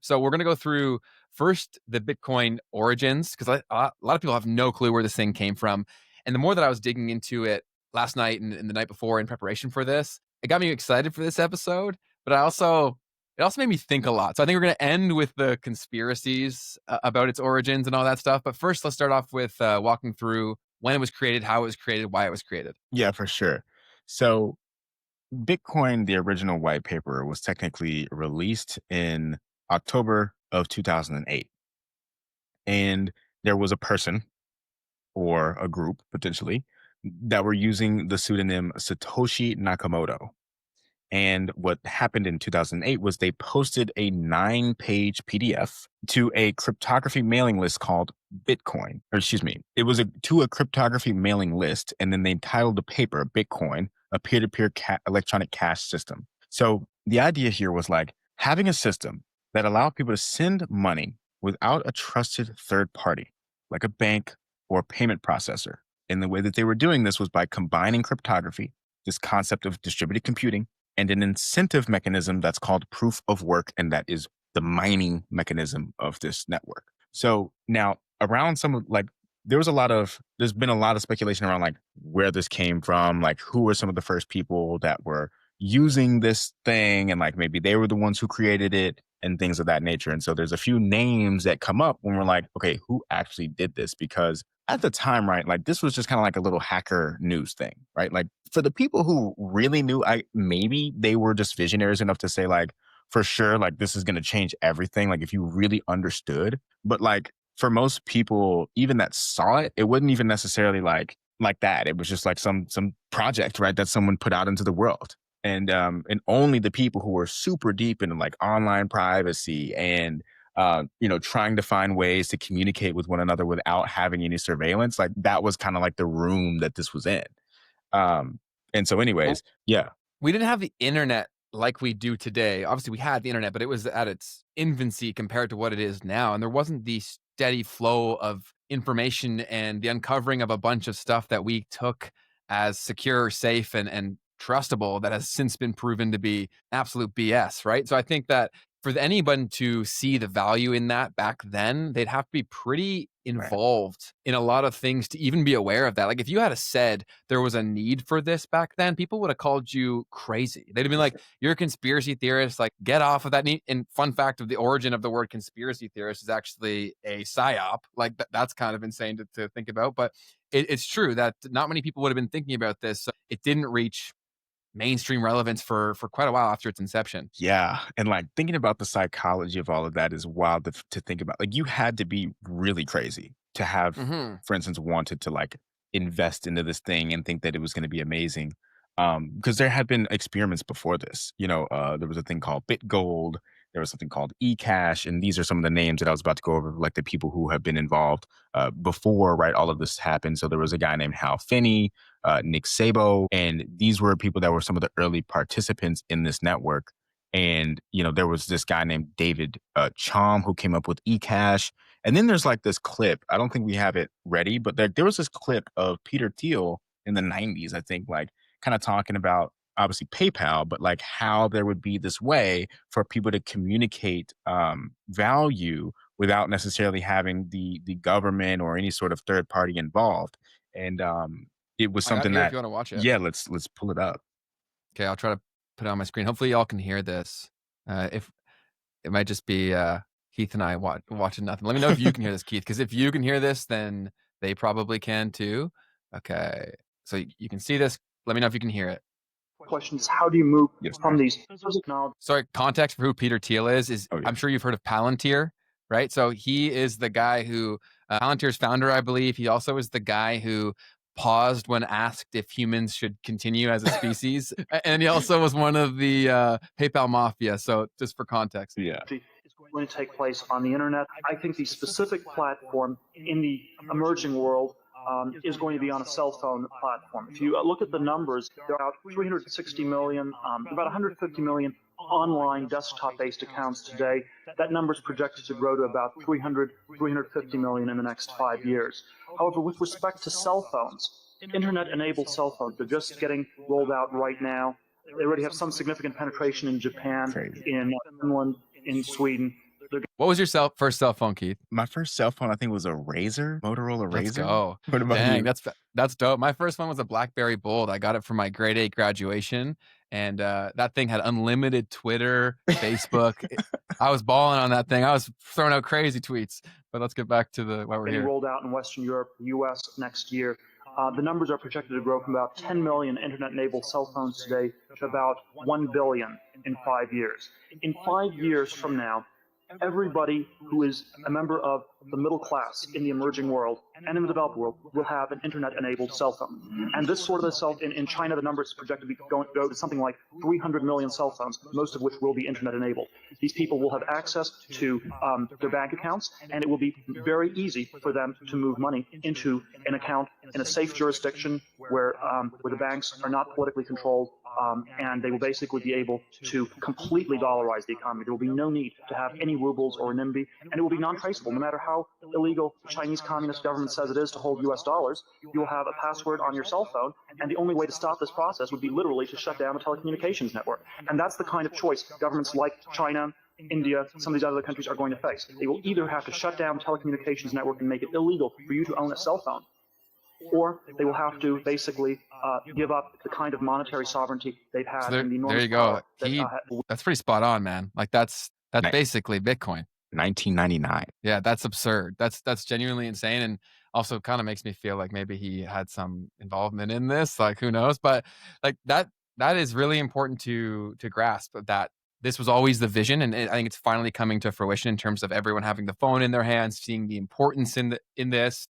So we're going to go through first the Bitcoin origins because a lot of people have no clue where this thing came from. And the more that I was digging into it last night and the night before in preparation for this, it got me excited for this episode. But it also made me think a lot. So I think we're going to end with the conspiracies about its origins and all that stuff. But first, let's start off with walking through when it was created, how it was created, why it was created. Yeah, for sure. So Bitcoin, the original white paper, was technically released in October of 2008. And there was a person or a group potentially that were using the pseudonym Satoshi Nakamoto. And what happened in 2008 was they posted a 9-page PDF to a cryptography mailing list called Bitcoin. Or excuse me, it was to a cryptography mailing list. And then they titled the paper Bitcoin, a peer to peer electronic cash system. So the idea here was like having a system that allowed people to send money without a trusted third party, like a bank or a payment processor. And the way that they were doing this was by combining cryptography, this concept of distributed computing, and an incentive mechanism that's called proof of work. And that is the mining mechanism of this network. So now around some of like, there's been a lot of speculation around like where this came from, like who were some of the first people that were using this thing and like maybe they were the ones who created it and things of that nature. And so there's a few names that come up when we're like, okay, who actually did this? Because at the time, right, like this was just kind of like a little hacker news thing, right? Like for the people who really knew, I maybe they were just visionaries enough to say like, for sure, like this is going to change everything. Like if you really understood, but like for most people, even that saw it, it wasn't even necessarily like that. It was just like some project, right, that someone put out into the world. And only the people who were super deep into like online privacy and trying to find ways to communicate with one another without having any surveillance, like that was kind of like the room that this was in. Um, and so, Well, anyways, yeah, we didn't have the internet like we do today. Obviously, we had the internet, but it was at its infancy compared to what it is now. And there wasn't the steady flow of information and the uncovering of a bunch of stuff that we took as secure, safe, and trustable that has since been proven to be absolute BS, right? So I think that for anyone to see the value in that back then, they'd have to be pretty right, involved in a lot of things to even be aware of that. Like if you had said there was a need for this back then, people would have called you crazy. They'd have been for like, sure. "You're a conspiracy theorist. Like, get off of that." And fun fact of the origin of the word conspiracy theorist is actually a psyop. Like that's kind of insane to think about, but it's true that not many people would have been thinking about this. So it didn't reach mainstream relevance for quite a while after its inception. Yeah, and like thinking about the psychology of all of that is wild to think about. Like you had to be really crazy to have, Hmm. for instance, wanted to like invest into this thing and think that it was going to be amazing. Because there had been experiments before this. There was a thing called BitGold. There was something called eCash, and these are some of the names that I was about to go over, like the people who have been involved before, right? All of this happened. So there was a guy named Hal Finney, Nick Szabo, and these were people that were some of the early participants in this network. And there was this guy named David Chom who came up with eCash. And then there's like this clip. I don't think we have it ready, but there was this clip of Peter Thiel in the 90s, I think, like kind of talking about obviously PayPal, but like how there would be this way for people to communicate value without necessarily having the government or any sort of third party involved. And it was I got it something here if that, you want to watch it. yeah, let's pull it up. Okay, I'll try to put it on my screen. Hopefully, y'all can hear this. If it might just be Keith and I watching nothing. Let me know if you can hear this, Keith, because if you can hear this, then they probably can too. Okay, so you can see this. Let me know if you can hear it. Question is, how do you move Yes, from sir. these technologies? Sorry, context for who Peter Thiel is Oh yeah. I'm sure you've heard of Palantir, right? So he is the guy who Palantir's founder, I believe. He also is the guy who paused when asked if humans should continue as a species, and he also was one of the PayPal mafia. So just for context. Yeah. Is going to take place on the internet. I think the specific platform in the emerging world is going to be on a cell phone platform. If you look at the numbers, there are about 360 million, about 150 million online desktop-based accounts today. That number is projected to grow to about 350 million in the next 5 years. However, with respect to cell phones, internet-enabled cell phones, they're just getting rolled out right now. They already have some significant penetration in Japan, Crazy. in Finland, in Sweden. they're What was your first cell phone, Keith? My first cell phone, I think, was a Razor, Motorola Let's Razor. go. What about Dang, you? that's dope. My first one was a BlackBerry Bold. I got it for my grade 8 graduation, and that thing had unlimited Twitter, Facebook. I was balling on that thing. I was throwing out crazy tweets. But let's get back to why we're getting here. rolled out in Western Europe, the US next year. The numbers are projected to grow from about 10 million internet-enabled cell phones today to about 1 billion in 5 years. In 5 years from now, everybody who is a member of the middle class in the emerging world and in the developed world will have an internet-enabled cell phone. And this sort of in China, the number is projected to go to something like 300 million cell phones, most of which will be internet-enabled. These people will have access to their bank accounts, and it will be very easy for them to move money into an account in a safe jurisdiction where the banks are not politically controlled, and they will basically be able to completely dollarize the economy. There will be no need to have any rubles or renminbi, and it will be non-traceable. No matter how illegal the Chinese Communist government says it is to hold US dollars, you'll have a password on your cell phone, and the only way to stop this process would be literally to shut down the telecommunications network. And that's the kind of choice governments like China, India, some of these other countries are going to face. They will either have to shut down the telecommunications network and make it illegal for you to own a cell phone, or they will have to basically give up the kind of monetary sovereignty they've had and the There enormous you go. power that That's pretty spot on, man. Like that's Ni- basically Bitcoin. 1999. Yeah, that's absurd. That's genuinely insane, and also kind of makes me feel like maybe he had some involvement in this. Like, who knows? But like that is really important to grasp that this was always the vision, and I think it's finally coming to fruition in terms of everyone having the phone in their hands, seeing the importance in this.